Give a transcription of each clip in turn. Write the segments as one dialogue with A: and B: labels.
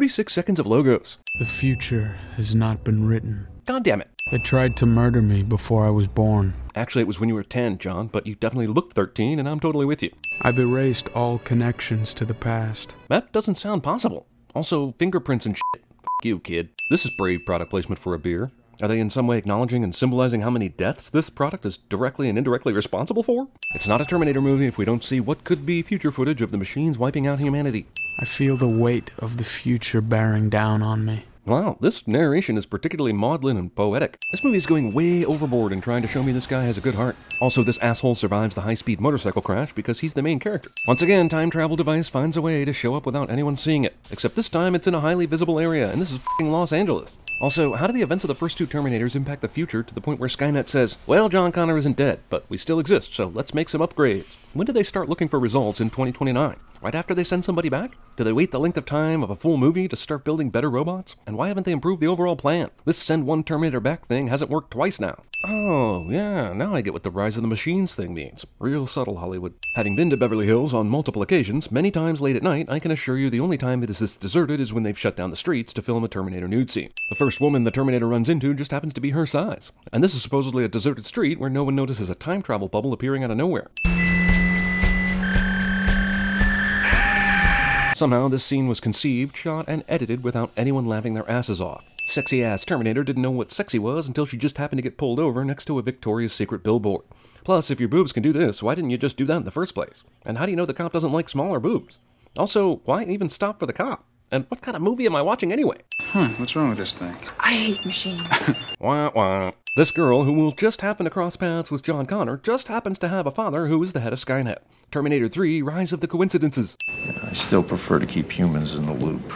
A: 46 seconds of logos.
B: The future has not been written.
A: God damn it.
B: They tried to murder me before I was born.
A: Actually, it was when you were 10, John, but you definitely looked 13, and I'm totally with you.
B: I've erased all connections to the past.
A: That doesn't sound possible. Also, fingerprints and shit. F you, kid. This is brave product placement for a beer. Are they in some way acknowledging and symbolizing how many deaths this product is directly and indirectly responsible for? It's not a Terminator movie if we don't see what could be future footage of the machines wiping out humanity.
B: I feel the weight of the future bearing down on me.
A: Wow, this narration is particularly maudlin and poetic. This movie is going way overboard in trying to show me this guy has a good heart. Also, this asshole survives the high-speed motorcycle crash because he's the main character. Once again, time travel device finds a way to show up without anyone seeing it. Except this time it's in a highly visible area, and this is f***ing Los Angeles. Also, how do the events of the first two Terminators impact the future to the point where Skynet says, well, John Connor isn't dead, but we still exist, so let's make some upgrades. When do they start looking for results in 2029? Right after they send somebody back? Do they wait the length of time of a full movie to start building better robots? And why haven't they improved the overall plan? This send one Terminator back thing hasn't worked twice now. Oh, yeah, now I get what the Rise of the Machines thing means. Real subtle, Hollywood. Having been to Beverly Hills on multiple occasions, many times late at night, I can assure you the only time it is this deserted is when they've shut down the streets to film a Terminator nude scene. The first woman the Terminator runs into just happens to be her size. And this is supposedly a deserted street where no one notices a time travel bubble appearing out of nowhere. Somehow, this scene was conceived, shot, and edited without anyone laughing their asses off. Sexy-ass Terminator didn't know what sexy was until she just happened to get pulled over next to a Victoria's Secret billboard. Plus, if your boobs can do this, why didn't you just do that in the first place? And how do you know the cop doesn't like smaller boobs? Also, why even stop for the cop? And what kind of movie am I watching anyway?
C: What's wrong with this thing?
D: I hate machines.
A: Wah wah. This girl, who will just happen to cross paths with John Connor, just happens to have a father who is the head of Skynet. Terminator 3, Rise of the Coincidences.
E: I still prefer to keep humans in the loop.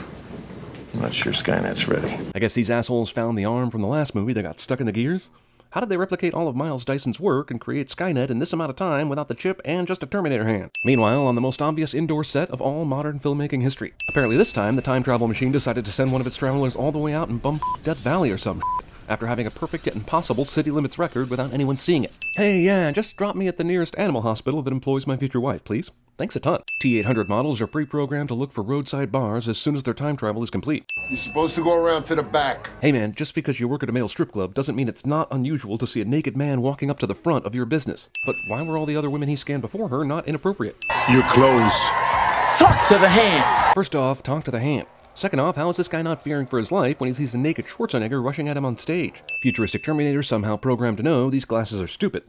E: I'm not sure Skynet's ready.
A: I guess these assholes found the arm from the last movie that got stuck in the gears? How did they replicate all of Miles Dyson's work and create Skynet in this amount of time without the chip and just a Terminator hand? Meanwhile, on the most obvious indoor set of all modern filmmaking history. Apparently this time, the time travel machine decided to send one of its travelers all the way out in bum Death Valley or some shit, after having a perfect yet impossible city limits record without anyone seeing it. Hey, yeah, just drop me at the nearest animal hospital that employs my future wife, please. Thanks a ton. T800 models are pre-programmed to look for roadside bars as soon as their time travel is complete.
F: You're supposed to go around to the back.
A: Hey man, just because you work at a male strip club doesn't mean it's not unusual to see a naked man walking up to the front of your business. But why were all the other women he scanned before her not inappropriate?
F: You're close.
D: Talk to the hand.
A: First off, talk to the hand. Second off, how is this guy not fearing for his life when he sees a naked Schwarzenegger rushing at him on stage? Futuristic Terminator somehow programmed to know these glasses are stupid.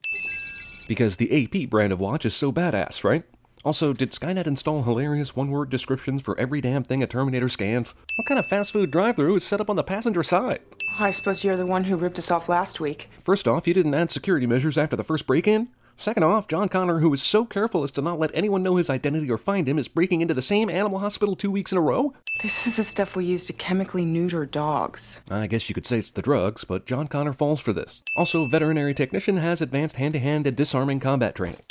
A: Because the AP brand of watch is so badass, right? Also, did Skynet install hilarious one-word descriptions for every damn thing a Terminator scans? What kind of fast food drive-thru is set up on the passenger side?
D: I suppose you're the one who ripped us off last week.
A: First off, you didn't add security measures after the first break-in. Second off, John Connor, who is so careful as to not let anyone know his identity or find him, is breaking into the same animal hospital 2 weeks in a row?
D: This is the stuff we use to chemically neuter dogs.
A: I guess you could say it's the drugs, but John Connor falls for this. Also, veterinary technician has advanced hand-to-hand and disarming combat training.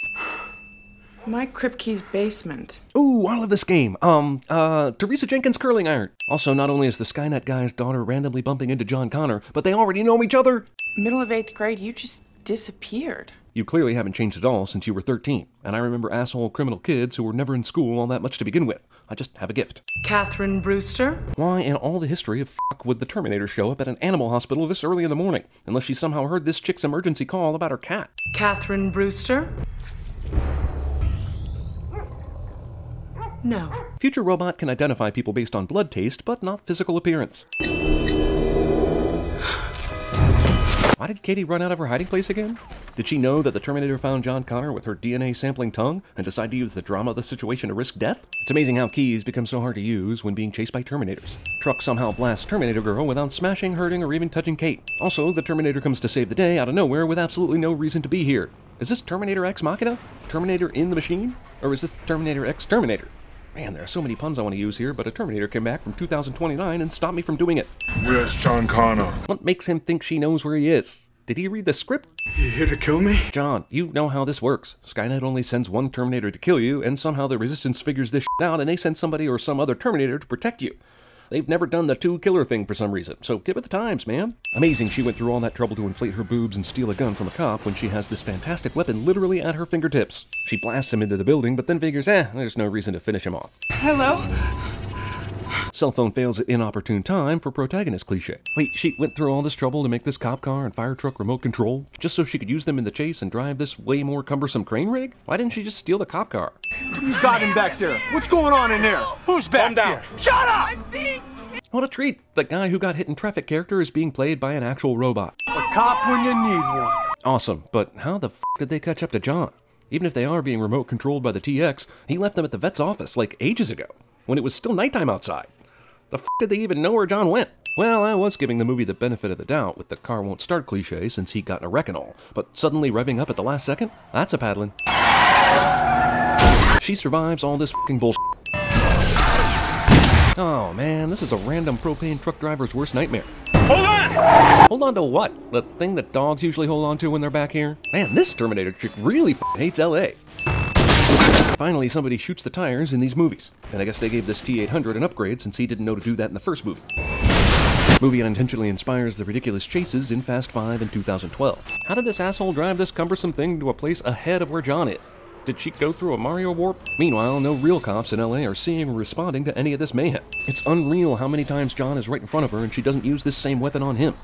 D: My Kripke's basement.
A: Ooh, I love this game. Teresa Jenkins' curling iron. Also, not only is the Skynet guy's daughter randomly bumping into John Connor, but they already know each other.
D: Middle of 8th grade, you just disappeared.
A: You clearly haven't changed at all since you were 13, and I remember asshole criminal kids who were never in school all that much to begin with. I just have a gift.
D: Catherine Brewster?
A: Why in all the history of fuck would the Terminator show up at an animal hospital this early in the morning, unless she somehow heard this chick's emergency call about her cat?
D: Catherine Brewster? No.
A: Future robot can identify people based on blood taste, but not physical appearance. Why did Katie run out of her hiding place again? Did she know that the Terminator found John Connor with her DNA sampling tongue and decide to use the drama of the situation to risk death? It's amazing how keys become so hard to use when being chased by Terminators. Truck somehow blasts Terminator Girl without smashing, hurting, or even touching Kate. Also, the Terminator comes to save the day out of nowhere with absolutely no reason to be here. Is this Terminator X Machina? Terminator in the machine? Or is this Terminator X Terminator? Man, there are so many puns I want to use here, but a Terminator came back from 2029 and stopped me from doing it.
F: Where's John Connor?
A: What makes him think she knows where he is? Did he read the script?
C: You here to kill me?
A: John, you know how this works. Skynet only sends one Terminator to kill you, and somehow the Resistance figures this shit out and they send somebody or some other Terminator to protect you. They've never done the two-killer thing for some reason, so get with the times, man. Amazing she went through all that trouble to inflate her boobs and steal a gun from a cop when she has this fantastic weapon literally at her fingertips. She blasts him into the building, but then figures, there's no reason to finish him off.
D: Hello?
A: Cell phone fails at inopportune time for protagonist cliche. Wait, she went through all this trouble to make this cop car and fire truck remote control just so she could use them in the chase and drive this way more cumbersome crane rig? Why didn't she just steal the cop car?
G: Who's got him back there? What's going on in there? Who's back there? Shut up!
A: What a treat! The guy who got hit in traffic character is being played by an actual robot.
G: A cop when you need one.
A: Awesome, but how the f did they catch up to John? Even if they are being remote controlled by the TX, he left them at the vet's office like ages ago, when it was still nighttime outside. The f did they even know where John went? Well, I was giving the movie the benefit of the doubt with the car won't start cliche since he got in a wreck and all, but suddenly revving up at the last second? That's a paddling. She survives all this f***ing bullshit. Oh man, this is a random propane truck driver's worst nightmare. Hold on! Hold on to what? The thing that dogs usually hold on to when they're back here? Man, this Terminator chick really hates LA. Finally, somebody shoots the tires in these movies. And I guess they gave this T800 an upgrade since he didn't know to do that in the first movie. Movie unintentionally inspires the ridiculous chases in Fast 5 in 2012. How did this asshole drive this cumbersome thing to a place ahead of where John is? Did she go through a Mario warp? Meanwhile, no real cops in LA are seeing or responding to any of this mayhem. It's unreal how many times John is right in front of her and she doesn't use this same weapon on him.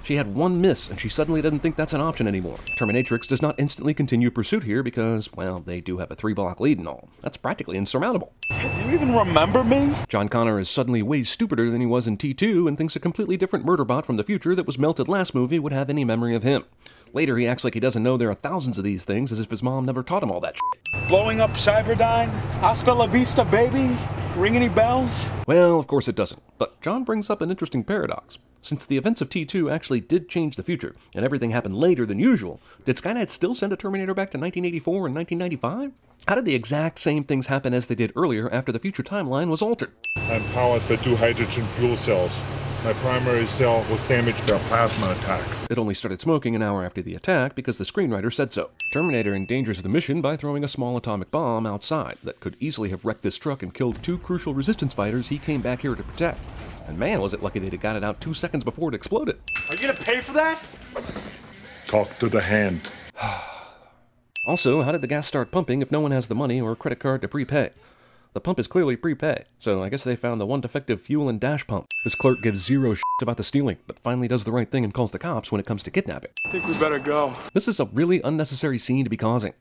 A: She had one miss and she suddenly doesn't think that's an option anymore. Terminatrix does not instantly continue pursuit here because, well, they do have a 3-block lead and all. That's practically insurmountable.
G: Do you even remember me?
A: John Connor is suddenly way stupider than he was in T2 and thinks a completely different murder bot from the future that was melted last movie would have any memory of him. Later, he acts like he doesn't know there are thousands of these things as if his mom never taught him all that shit.
G: Blowing up Cyberdyne? Hasta la vista, baby? Ring any bells?
A: Well, of course it doesn't. But John brings up an interesting paradox. Since the events of T2 actually did change the future, and everything happened later than usual, did Skynet still send a Terminator back to 1984 and 1995? How did the exact same things happen as they did earlier after the future timeline was altered?
F: I'm powered by 2 hydrogen fuel cells. My primary cell was damaged by a plasma attack.
A: It only started smoking an hour after the attack because the screenwriter said so. Terminator endangers the mission by throwing a small atomic bomb outside that could easily have wrecked this truck and killed 2 crucial resistance fighters he came back here to protect. And man, was it lucky they'd got it out 2 seconds before it exploded.
G: Are you gonna pay for that?
F: Talk to the hand.
A: Also, how did the gas start pumping if no one has the money or a credit card to prepay? The pump is clearly prepaid, so I guess they found the one defective fuel and dash pump. This clerk gives zero shits about the stealing, but finally does the right thing and calls the cops when it comes to kidnapping.
G: I think we better go.
A: This is a really unnecessary scene to be causing.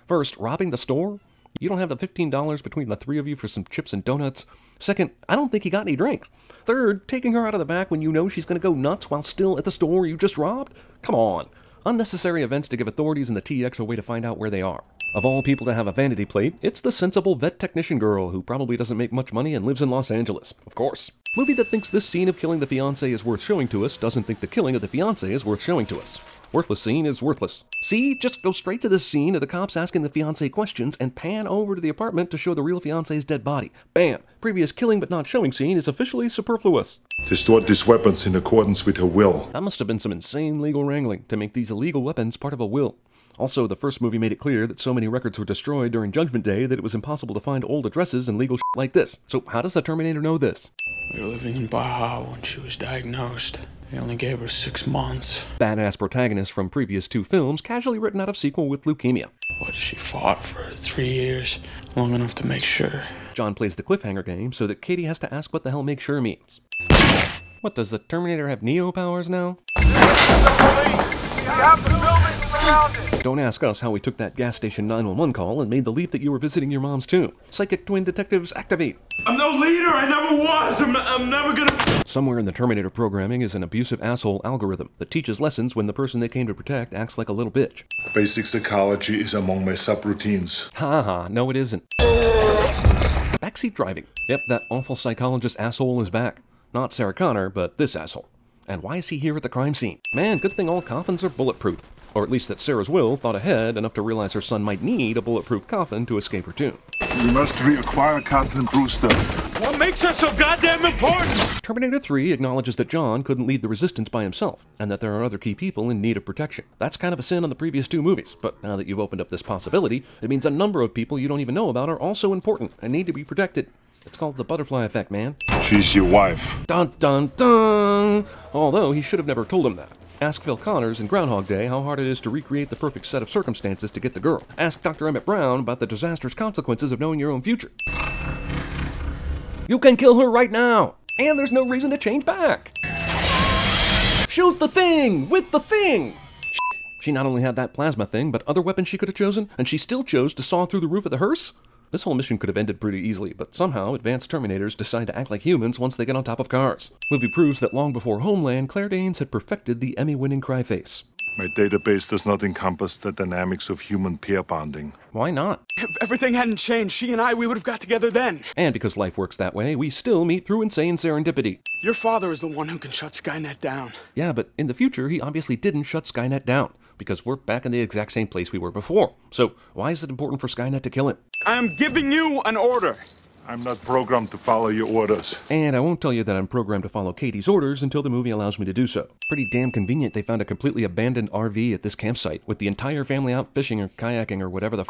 A: First, robbing the store? You don't have the $15 between the 3 of you for some chips and donuts. Second, I don't think he got any drinks. Third, taking her out of the back when you know she's gonna go nuts while still at the store you just robbed? Come on. Unnecessary events to give authorities in the TX a way to find out where they are. Of all people to have a vanity plate, it's the sensible vet technician girl who probably doesn't make much money and lives in Los Angeles. Of course. Movie that thinks this scene of killing the fiancé is worth showing to us doesn't think the killing of the fiancé is worth showing to us. Worthless scene is worthless. See, just go straight to this scene of the cops asking the fiancé questions and pan over to the apartment to show the real fiancé's dead body. Bam! Previous killing but not showing scene is officially superfluous.
F: They stored these weapons in accordance with her will.
A: That must have been some insane legal wrangling to make these illegal weapons part of a will. Also, the first movie made it clear that so many records were destroyed during Judgment Day that it was impossible to find old addresses and legal shit like this. So how does the Terminator know this?
B: We were living in Baja when she was diagnosed. They only gave her 6 months.
A: Badass protagonist from previous 2 films, casually written out of sequel with leukemia.
B: What, she fought for 3 years? Long enough to make sure.
A: John plays the cliffhanger game so that Katie has to ask what the hell make sure means. What, does the Terminator have Neo powers now? Don't ask us how we took that gas station 911 call and made the leap that you were visiting your mom's tomb. Psychic twin detectives activate.
G: I'm no leader. I never was. I'm never gonna.
A: Somewhere in the Terminator programming is an abusive asshole algorithm that teaches lessons when the person they came to protect acts like a little bitch.
F: Basic psychology is among my subroutines.
A: Ha ha, no it isn't. Backseat driving. Yep, that awful psychologist asshole is back. Not Sarah Connor, but this asshole. And why is he here at the crime scene? Man, good thing all coffins are bulletproof. Or at least that Sarah's will thought ahead enough to realize her son might need a bulletproof coffin to escape her tomb.
F: We must reacquire Captain Brewster.
G: What makes us so goddamn important?
A: Terminator 3 acknowledges that John couldn't lead the resistance by himself, and that there are other key people in need of protection. That's kind of a sin on the previous 2 movies, but now that you've opened up this possibility, it means a number of people you don't even know about are also important and need to be protected. It's called the butterfly effect, man.
F: She's your wife.
A: Dun dun dun! Although he should have never told him that. Ask Phil Connors in Groundhog Day how hard it is to recreate the perfect set of circumstances to get the girl. Ask Dr. Emmett Brown about the disastrous consequences of knowing your own future. You can kill her right now! And there's no reason to change back! Shoot the thing! With the thing! She not only had that plasma thing, but other weapons she could have chosen, and she still chose to saw through the roof of the hearse? This whole mission could have ended pretty easily, but somehow advanced Terminators decide to act like humans once they get on top of cars. Movie proves that long before Homeland, Claire Danes had perfected the Emmy-winning cry face.
F: My database does not encompass the dynamics of human pair bonding.
A: Why not?
G: If everything hadn't changed, she and I, we would have got together then.
A: And because life works that way, we still meet through insane serendipity.
G: Your father is the one who can shut Skynet down.
A: Yeah, but in the future, he obviously didn't shut Skynet down, because we're back in the exact same place we were before. So why is it important for Skynet to kill him?
G: I am giving you an order.
F: I'm not programmed to follow your orders.
A: And I won't tell you that I'm programmed to follow Katie's orders until the movie allows me to do so. Pretty damn convenient they found a completely abandoned RV at this campsite, with the entire family out fishing or kayaking or whatever the f***.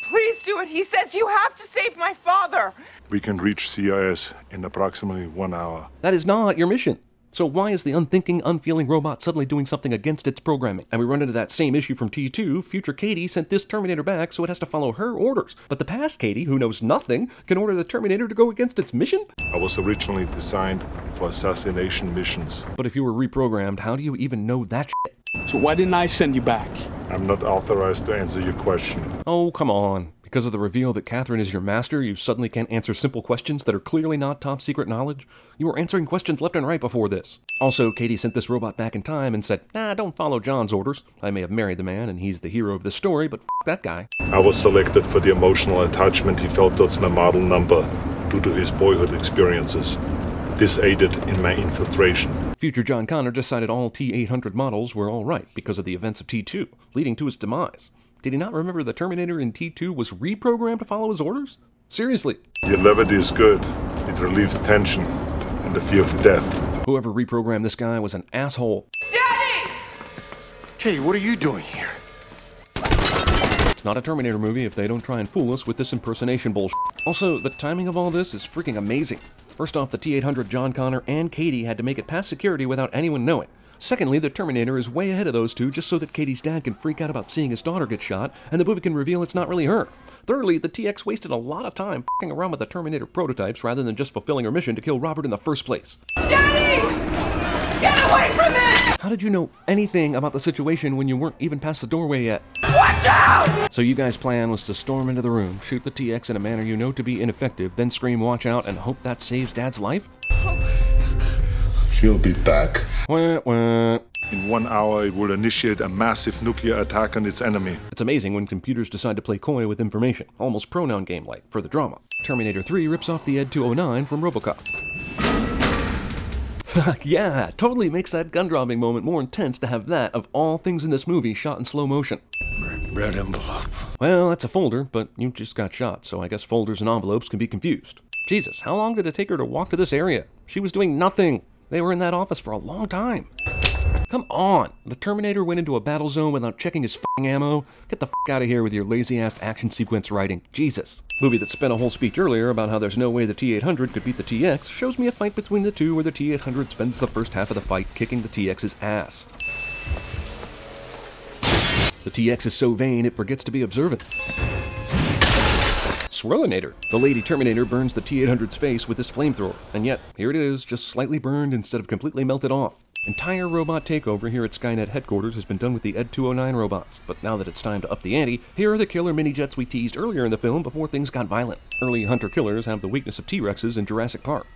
D: Please do it. He says you have to save my father.
F: We can reach CIS in approximately 1 hour.
A: That is not your mission. So why is the unthinking, unfeeling robot suddenly doing something against its programming? And we run into that same issue from T2. Future Katie sent this Terminator back, so it has to follow her orders. But the past Katie, who knows nothing, can order the Terminator to go against its mission?
F: I was originally designed for assassination missions.
A: But if you were reprogrammed, how do you even know that shit?
G: So why didn't I send you back?
F: I'm not authorized to answer your question.
A: Oh, come on. Because of the reveal that Catherine is your master, you suddenly can't answer simple questions that are clearly not top-secret knowledge? You were answering questions left and right before this. Also, Katie sent this robot back in time and said, nah, don't follow John's orders. I may have married the man, and he's the hero of the story, but f*** that guy.
F: I was selected for the emotional attachment he felt towards my model number due to his boyhood experiences. This aided in my infiltration.
A: Future John Connor decided all T800 models were all right because of the events of T2, leading to his demise. Did he not remember the Terminator in T2 was reprogrammed to follow his orders? Seriously.
F: Your levity is good. It relieves tension and the fear of death.
A: Whoever reprogrammed this guy was an asshole.
D: Daddy!
E: Hey, what are you doing here?
A: It's not a Terminator movie if they don't try and fool us with this impersonation bullshit. Also, the timing of all this is freaking amazing. First off, the T800 John Connor and Katie had to make it past security without anyone knowing. Secondly, the Terminator is way ahead of those two just so that Katie's dad can freak out about seeing his daughter get shot, and the movie can reveal it's not really her. Thirdly, the TX wasted a lot of time f***ing around with the Terminator prototypes rather than just fulfilling her mission to kill Robert in the first place.
D: Daddy! Get away from it!
A: How did you know anything about the situation when you weren't even past the doorway yet?
D: Watch out!
A: So you guys' plan was to storm into the room, shoot the TX in a manner you know to be ineffective, then scream watch out and hope that saves Dad's life?
F: She'll be back.
A: Wah, wah.
F: In 1 hour, it will initiate a massive nuclear attack on its enemy.
A: It's amazing when computers decide to play coy with information, almost pronoun game-like, for the drama. Terminator 3 rips off the Ed 209 from RoboCop. Yeah, totally makes that gun-dropping moment more intense to have that, of all things in this movie, shot in slow motion.
E: Red envelope.
A: Well, that's a folder, but you just got shot, so I guess folders and envelopes can be confused. Jesus, how long did it take her to walk to this area? She was doing nothing. They were in that office for a long time. Come on! The Terminator went into a battle zone without checking his f***ing ammo? Get the f*** out of here with your lazy-ass action sequence writing. Jesus. Movie that spent a whole speech earlier about how there's no way the T800 could beat the TX shows me a fight between the two where the T800 spends the first half of the fight kicking the TX's ass. The TX is so vain it forgets to be observant. Swirlinator. The Lady Terminator burns the T800's face with his flamethrower, and yet, here it is, just slightly burned instead of completely melted off. Entire robot takeover here at Skynet headquarters has been done with the Ed 209 robots, but now that it's time to up the ante, here are the killer mini-jets we teased earlier in the film before things got violent. Early hunter-killers have the weakness of T-Rexes in Jurassic Park.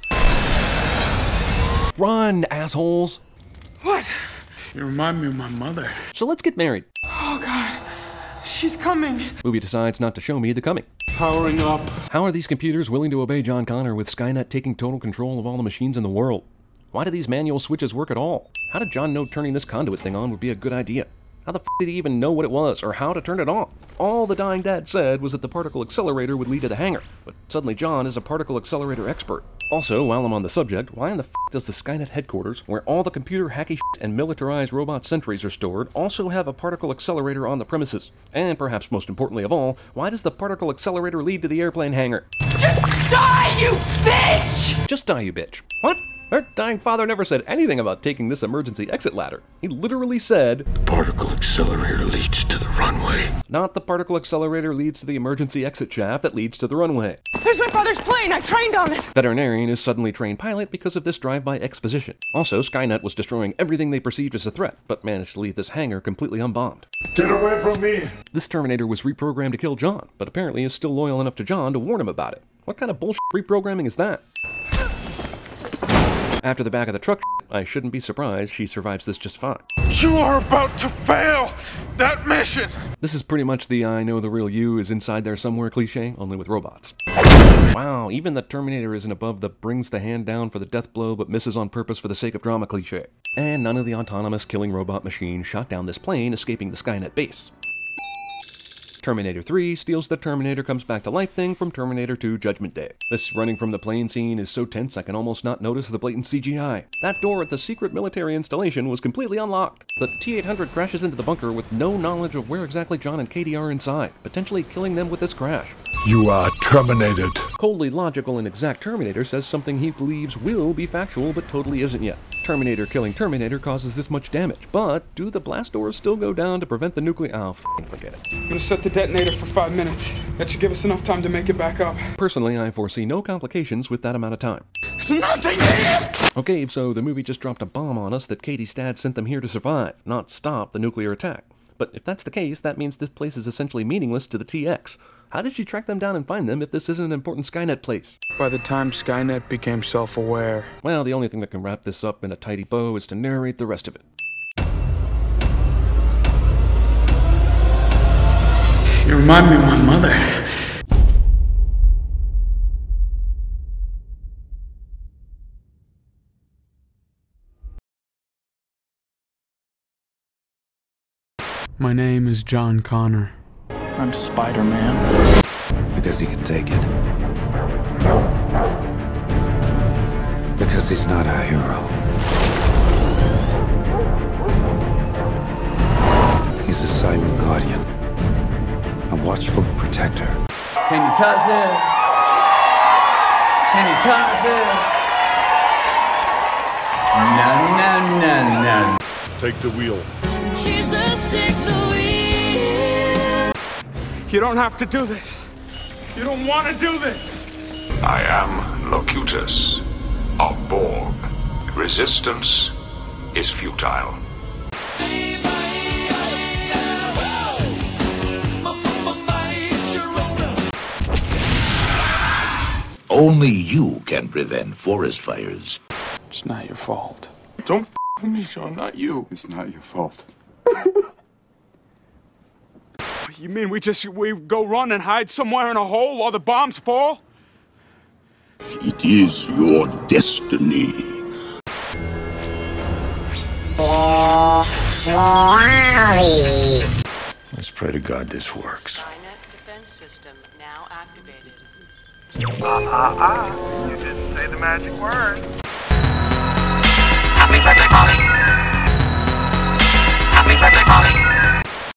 A: Run, assholes!
D: What?
B: You remind me of my mother.
A: So let's get married.
D: Oh, God. She's coming.
A: Movie decides not to show me the coming.
B: Powering up.
A: How are these computers willing to obey John Connor with Skynet taking total control of all the machines in the world? Why do these manual switches work at all? How did John know turning this conduit thing on would be a good idea? How the f*** did he even know what it was, or how to turn it on? All the dying dad said was that the particle accelerator would lead to the hangar, but suddenly John is a particle accelerator expert. Also, while I'm on the subject, why in the f*** does the Skynet headquarters, where all the computer hacky shit and militarized robot sentries are stored, also have a particle accelerator on the premises? And perhaps most importantly of all, why does the particle accelerator lead to the airplane hangar?
D: Just die, you bitch!
A: Just die, you bitch. What? Her dying father never said anything about taking this emergency exit ladder. He literally said,
E: The particle accelerator leads to the runway.
A: not the particle accelerator leads to the emergency exit shaft that leads to the runway.
D: There's my father's plane! I trained on it!
A: Veterinarian is suddenly trained pilot because of this drive-by exposition. Also, Skynet was destroying everything they perceived as a threat, but managed to leave this hangar completely unbombed.
F: Get away from me!
A: This Terminator was reprogrammed to kill John, but apparently is still loyal enough to John to warn him about it. What kind of bullshit reprogramming is that? After the back of the truck, I shouldn't be surprised she survives this just fine.
G: You are about to fail that mission!
A: This is pretty much the I know the real you is inside there somewhere cliche, only with robots. Wow, even the Terminator isn't above the brings the hand down for the death blow but misses on purpose for the sake of drama cliche. And none of the autonomous killing robot machine shot down this plane escaping the Skynet base. Terminator 3 steals the Terminator comes back to life thing from Terminator 2 Judgment Day. This running from the plane scene is so tense I can almost not notice the blatant CGI. That door at the secret military installation was completely unlocked. The T800 crashes into the bunker with no knowledge of where exactly John and Katie are inside, potentially killing them with this crash.
F: You are terminated.
A: Coldly logical and exact Terminator says something he believes will be factual but totally isn't yet. Terminator killing Terminator causes this much damage, but do the blast doors still go down to prevent the nuclear— oh, forget it.
G: I'm gonna set the detonator for 5 minutes. That should give us enough time to make it back up.
A: Personally, I foresee no complications with that amount of time.
G: There's nothing here!
A: Okay, so the movie just dropped a bomb on us that Katie's dad sent them here to survive, not stop the nuclear attack. But if that's the case, that means this place is essentially meaningless to the TX. How did she track them down and find them if this isn't an important Skynet place?
B: By the time Skynet became self-aware,
A: Well, the only thing that can wrap this up in a tidy bow is to narrate the rest of it.
B: you remind me of my mother. My name is John Connor. I'm Spider-Man.
H: Because he can take it. Because he's not a hero. He's a silent guardian. A watchful protector.
I: Can you touch that? Can you touch that? No, no, no, no.
F: Take the wheel.
J: Jesus, take the wheel.
G: You don't have to do this. You don't want to do this.
K: I am Locutus of Borg. Resistance is futile.
L: Only you can prevent forest fires.
B: It's not your fault.
E: Don't f with me, Sean, not you.
C: It's not your fault.
G: You mean we go run and hide somewhere in a hole while the bombs fall?
L: It is your destiny.
E: Let's pray to God this works.
J: Skynet defense system now activated.
M: You didn't say the magic word.
J: Happy birthday, Molly.